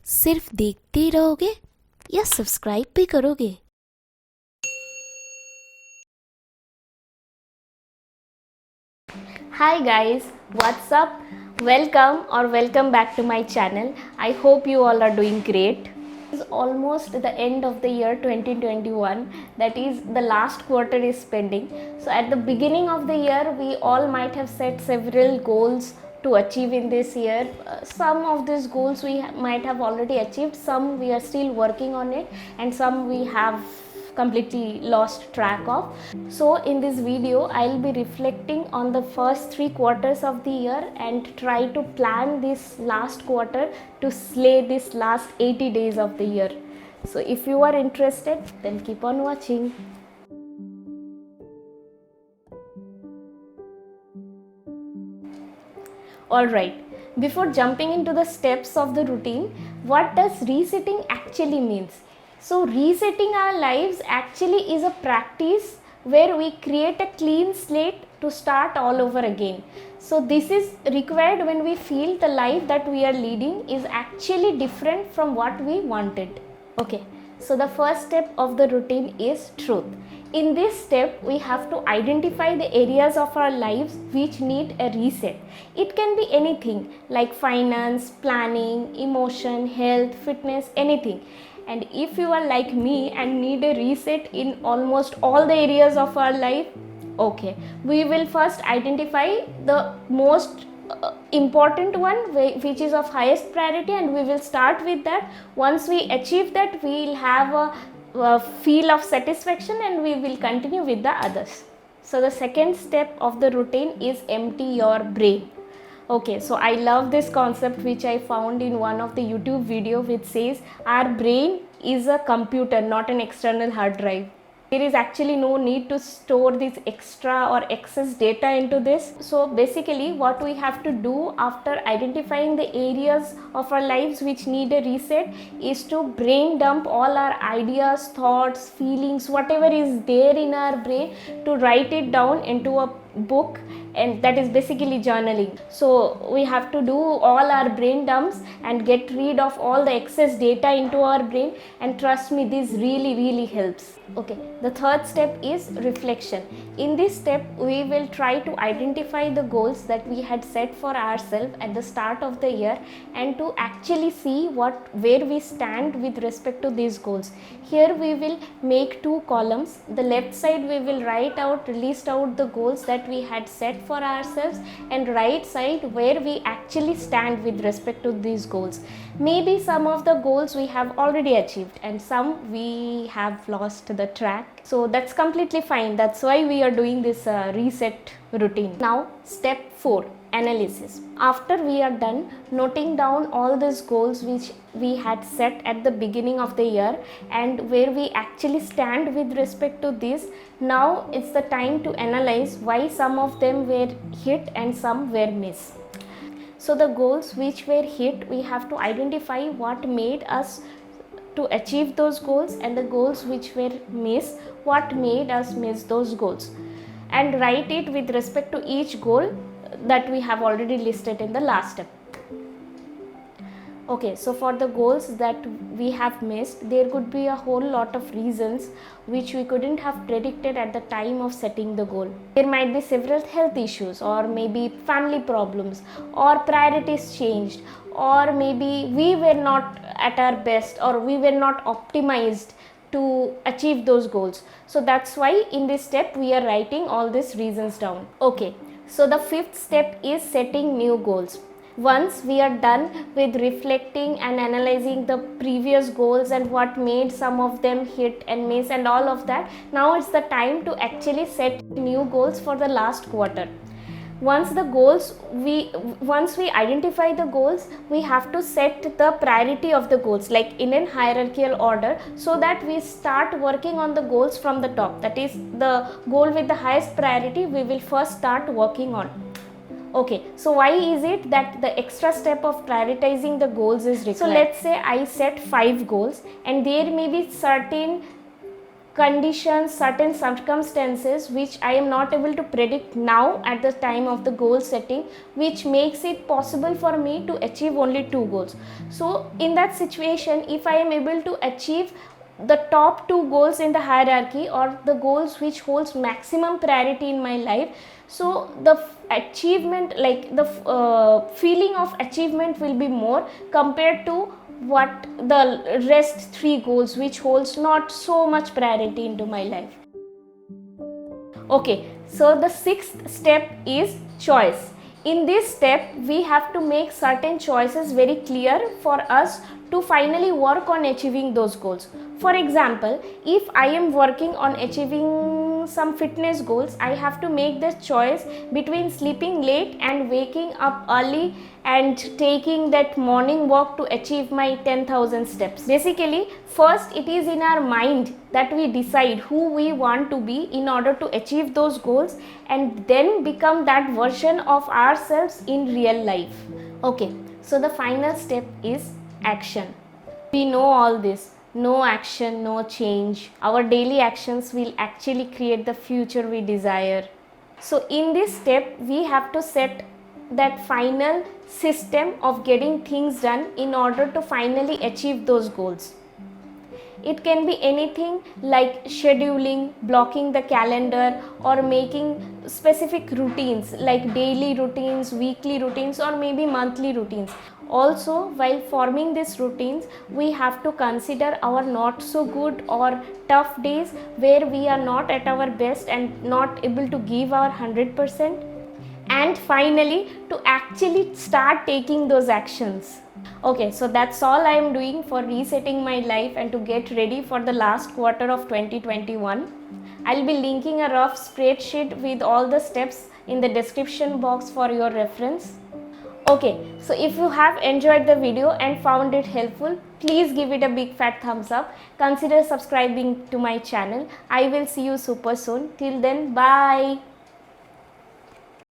सिर्फ देखते ही रहोगे या सब्सक्राइब भी करोगे? Hi guys, what's up? Welcome back to my channel. I hope you all are doing great. It's almost the end of the year 2021, that is the last quarter is pending. So at the beginning of the year we all might have set several goals to achieve in this year. Some of these goals we might have already achieved, some we are still working on it, and some we have completely lost track of. So in this video I'll be reflecting on the first 3 quarters of the year and try to plan this last quarter to slay this last 80 days of the year. So if you are interested, then keep on watching. Alright, before jumping into the steps of the routine, what does resetting actually means? So resetting our lives actually is a practice where we create a clean slate to start all over again. So this is required when we feel the life that we are leading is actually different from what we wanted. Okay, so the first step of the routine is truth. In this step, we have to identify the areas of our lives which need a reset. It can be anything like finance, planning, emotion, health, fitness, anything. And if you are like me and need a reset in almost all the areas of our life, okay, we will first identify the most important one which is of highest priority, and we will start with that. Once we achieve that, we will have a feel of satisfaction and we will continue with the others. So the second step of the routine is empty your brain. Okay, so I love this concept which I found in one of the YouTube video, which says our brain is a computer, not an external hard drive. There is actually no need to store this extra or excess data into this. So basically what we have to do after identifying the areas of our lives which need a reset is to brain dump all our ideas, thoughts, feelings, whatever is there in our brain, to write it down into a book, and that is basically journaling. So we have to do all our brain dumps and get rid of all the excess data into our brain, and trust me, this really helps. Okay, the third step is reflection. In this step we will try to identify the goals that we had set for ourselves at the start of the year, and to actually see where we stand with respect to these goals. Here we will make two columns. The left side we will list out the goals that we had set for ourselves, and right side where we actually stand with respect to these goals. Maybe some of the goals we have already achieved and some we have lost the track, so that's completely fine. That's why we are doing this reset routine. Now step 4, analysis. After we are done noting down all these goals which we had set at the beginning of the year and where we actually stand with respect to this, now it's the time to analyze why some of them were hit and some were missed. So the goals which were hit, we have to identify what made us to achieve those goals, and the goals which were missed, what made us miss those goals, and write it with respect to each goal that we have already listed in the last step. Okay, so for the goals that we have missed, there could be a whole lot of reasons which we couldn't have predicted at the time of setting the goal. There might be several health issues, or maybe family problems, or priorities changed, or maybe we were not at our best, or we were not optimized to achieve those goals. So that's why in this step we are writing all these reasons down. Okay, so the fifth step is setting new goals. Once we are done with reflecting and analyzing the previous goals and what made some of them hit and miss and all of that, now it's the time to actually set new goals for the last quarter. Once we identify the goals, we have to set the priority of the goals, like in an hierarchical order, so that we start working on the goals from the top. That is, the goal with the highest priority we will first start working on. Okay, so why is it that the extra step of prioritizing the goals is required? So let's say I set 5 goals, and there may be certain conditions, certain circumstances which I am not able to predict now at the time of the goal setting, which makes it possible for me to achieve only 2 goals. So in that situation, if I am able to achieve the top 2 goals in the hierarchy, or the goals which holds maximum priority in my life, so the achievement, like the feeling of achievement will be more compared to what the rest 3 goals which holds not so much priority into my life. Okay, so the 6th step is choice. In this step, we have to make certain choices very clear for us to finally work on achieving those goals. For example, if I am working on achieving some fitness goals, I have to make the choice between sleeping late and waking up early and taking that morning walk to achieve my 10,000 steps. Basically, first it is in our mind that we decide who we want to be in order to achieve those goals, and then become that version of ourselves in real life. Okay, so the final step is action. We know all this. No action, no change. Our daily actions will actually create the future we desire. So in this step, we have to set that final system of getting things done in order to finally achieve those goals. It can be anything like scheduling, blocking the calendar, or making specific routines like daily routines, weekly routines, or maybe monthly routines. Also, while forming these routines, we have to consider our not so good or tough days where we are not at our best and not able to give our 100%. And finally, to actually start taking those actions. Okay, so that's all I am doing for resetting my life and to get ready for the last quarter of 2021. I'll be linking a rough spreadsheet with all the steps in the description box for your reference. Okay, so if you have enjoyed the video and found it helpful, please give it a big fat thumbs up. Consider subscribing to my channel. I will see you super soon. Till then, bye.